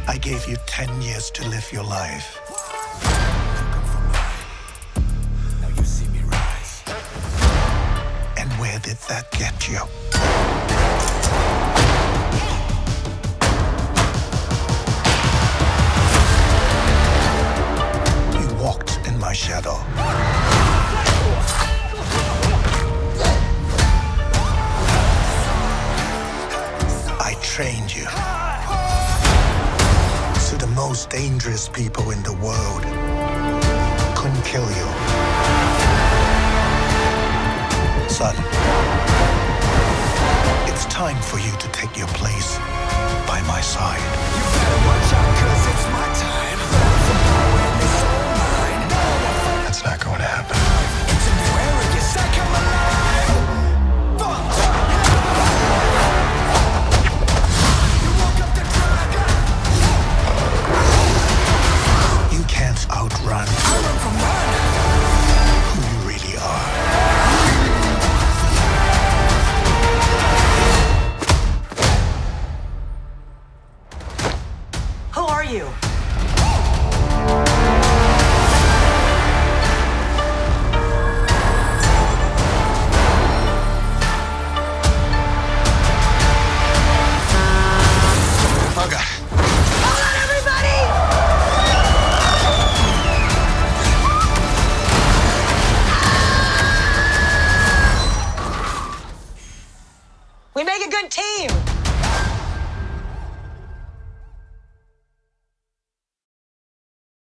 I gave you 10 years to live your life. Now you see me rise. And where did that get you? You walked in my shadow. I trained you. So the most dangerous people in the world couldn't kill you. Son, it's time for you to take your place by my side. You better watch out, 'cause it's my time. From now on, it's all mine. That's not going to happen. It's a new era, yes, I come alive. You woke up the dragon. You can't outrun I run from one. who you really are. Who are you?